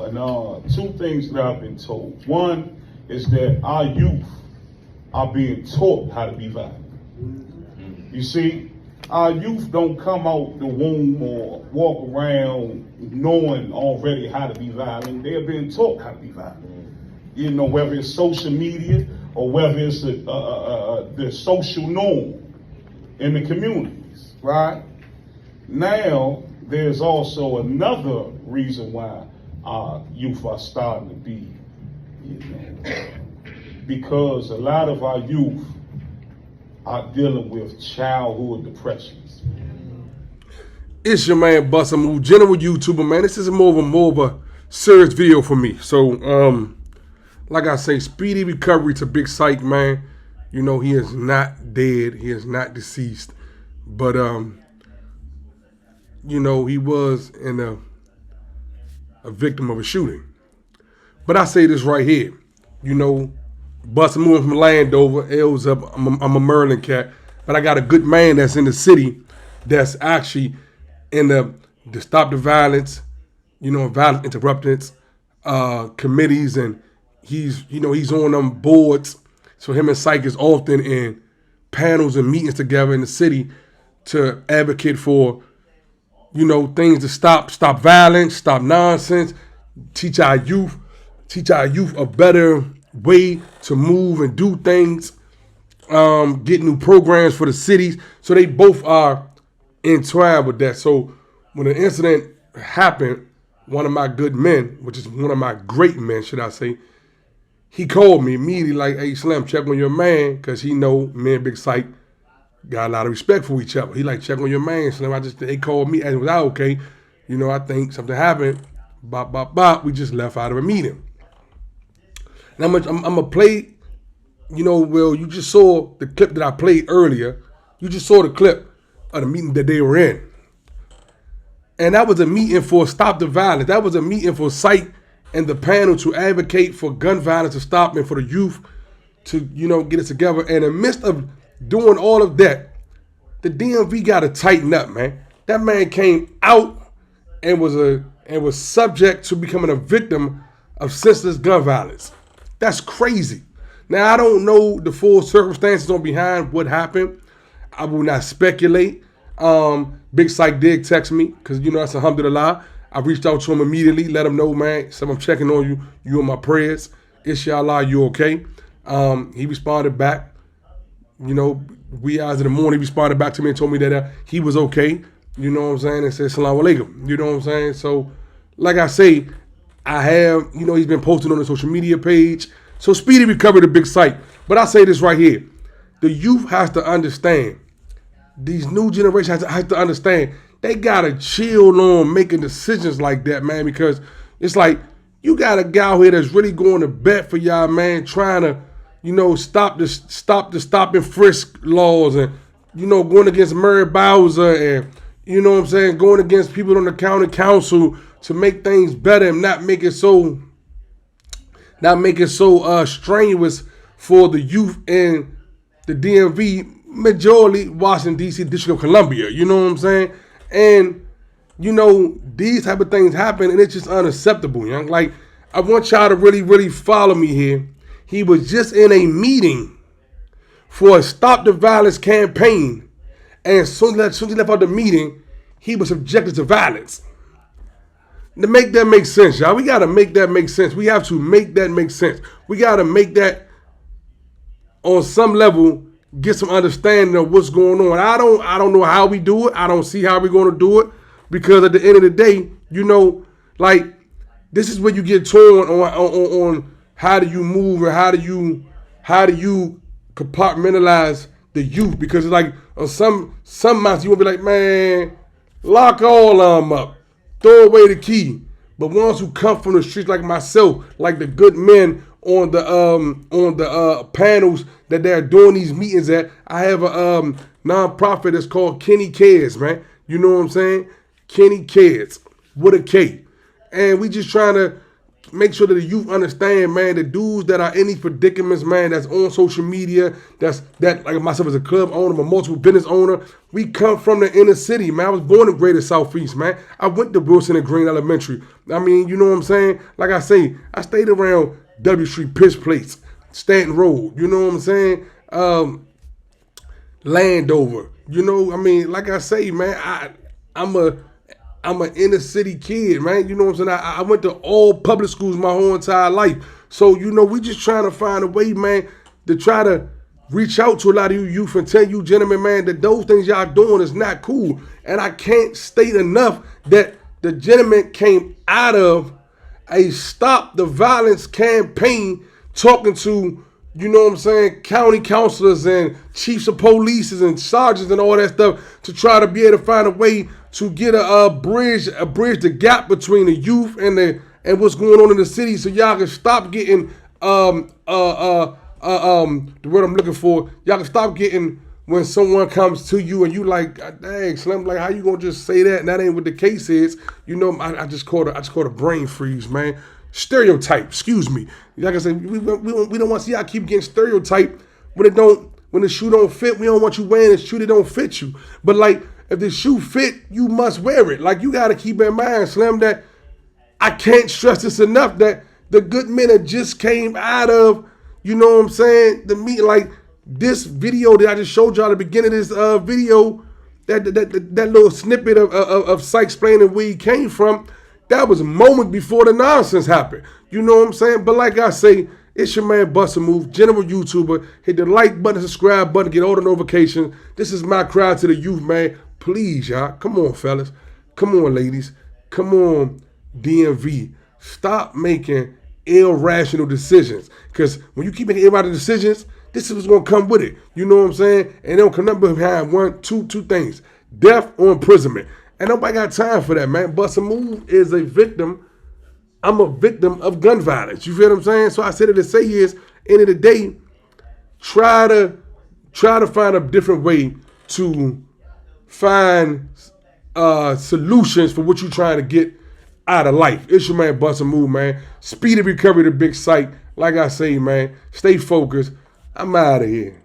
And two things that I've been told. One is that our youth are being taught how to be violent. You see, our youth don't come out the womb or walk around knowing already how to be violent. They're being taught how to be violent. You know, whether it's social media or whether it's the social norm in the communities, right? Now, there's also another reason why our youth are starting to be, because a lot of our youth are dealing with childhood depressions. It's your man Busta Move, general YouTuber, man. This is more of a serious video for me. So, like I say, speedy recovery to Big Psych, man. You know, he is not dead. He is not deceased. But, you know, he was a victim of a shooting. But I say this right here. You know, Busta Move from Landover. L's up. I'm a Maryland cat. But I got a good man that's in the city that's actually in the Stop the Violence, you know, violent interruptants committees, and he's on them boards. So him and SYKE is often in panels and meetings together in the city to advocate for, you know, things to stop violence, stop nonsense, teach our youth a better way to move and do things, get new programs for the cities. So they both are entwined with that. So when the incident happened, one of my good men, which is one of my great men, should I say, he called me immediately like, hey, Slim, check on your man, because he know me and Big Psych got a lot of respect for each other. He like, check on your man, Slim. They called me, and was I okay? You know, I think something happened. Bop. We just left out of a meeting. And I'm going to play, you know, Will, you just saw the clip that I played earlier. You just saw the clip of the meeting that they were in. And that was a meeting for Stop the Violence. That was a meeting for SYKE and the panel to advocate for gun violence to stop and for the youth to, you know, get it together. And in the midst of doing all of that, the DMV got to tighten up, man. That man came out and was subject to becoming a victim of senseless gun violence. That's crazy. Now, I don't know the full circumstances on behind what happened. I will not speculate. Big Psych did text me, because, you know, that's alhamdulillah. I reached out to him immediately, let him know, man, so I'm checking on you. You in my prayers. Inshallah, you okay? He responded back. You know, wee hours in the morning, he responded back to me and told me that he was okay. You know what I'm saying? And said, Assalamu alaikum. You know what I'm saying? So, like I say, I have, you know, he's been posting on the social media page. So, speedy recovery to Big Psych. But I say this right here. The youth has to understand. These new generations have to understand. They got to chill on making decisions like that, man, because it's like you got a guy out here that's really going to bet for y'all, man, trying to, you know, stop the stop and frisk laws, and, you know, going against Murray Bowser, and, you know what I'm saying, going against people on the county council to make things better and not make it so strenuous for the youth in the DMV, majority Washington, D.C., District of Columbia. You know what I'm saying? And, you know, these type of things happen, and it's just unacceptable, young. Like, I want y'all to really, really follow me here. He was just in a meeting for a Stop the Violence campaign, and as soon as he left out the meeting, he was subjected to violence. To make that make sense, y'all, we got to make that make sense. We have to make that make sense. We got to make that, on some level, get some understanding of what's going on. I don't know how we do it. I don't see how we're going to do it, because at the end of the day, you know, like, this is where you get torn on how do you move, and how do you compartmentalize the youth, because it's like on some months you will be like, man, lock all of them up, throw away the key. But ones who come from the streets like myself, like the good men on the panels that they're doing these meetings at. I have a nonprofit that's called Kenny Cares, man. You know what I'm saying? Kenny Cares with a K. And we just trying to make sure that the youth understand, man, the dudes that are in these predicaments, man, that's on social media, that like myself as a club owner, I'm a multiple business owner, we come from the inner city, man. I was born in Greater Southeast, man. I went to Wilson and Green Elementary. I mean, you know what I'm saying? Like I say, I stayed around W Street, Pitch Place, Stanton Road, you know what I'm saying? Landover, you know, I mean, like I say, man, I'm an inner city kid, man. You know what I'm saying? I went to all public schools my whole entire life. So, you know, we just trying to find a way, man, to try to reach out to a lot of you youth and tell you gentlemen, man, that those things y'all doing is not cool. And I can't state enough that the gentleman came out of a Stop the Violence campaign talking to, you know what I'm saying, county councilors and chiefs of police and sergeants and all that stuff to try to be able to find a way to get a bridge the gap between the youth and what's going on in the city, so y'all can stop getting the word I'm looking for. Y'all can stop getting when someone comes to you and you like, dang, Slim, like how you gonna just say that and that ain't what the case is? You know, I just caught a brain freeze, man. Stereotype, excuse me. Like I said, we don't want to see y'all keep getting stereotyped when the shoe don't fit. We don't want you wearing a shoe that don't fit you. But like, if the shoe fit, you must wear it. Like, you got to keep in mind, Slim, that I can't stress this enough, that the good men that just came out of, you know what I'm saying, like this video that I just showed y'all at the beginning of this video, that little snippet of SYKE explaining where he came from, that was a moment before the nonsense happened. You know what I'm saying? But like I say, it's your man Busta Move, general YouTuber. Hit the like button, subscribe button, get all the notifications. This is my cry to the youth, man. Please, y'all. Come on, fellas. Come on, ladies. Come on, DMV. Stop making irrational decisions. Because when you keep making irrational decisions, this is what's going to come with it. You know what I'm saying? And they'll come up behind two things. Death or imprisonment. And nobody got time for that, man. Busta Move is a victim. I'm a victim of gun violence. You feel what I'm saying? So I said it to say is, end of the day, try to find a different way to find solutions for what you're trying to get out of life. It's your man Busta Move, man. Speedy recovery to Big Psych. Like I say, man, stay focused. I'm out of here.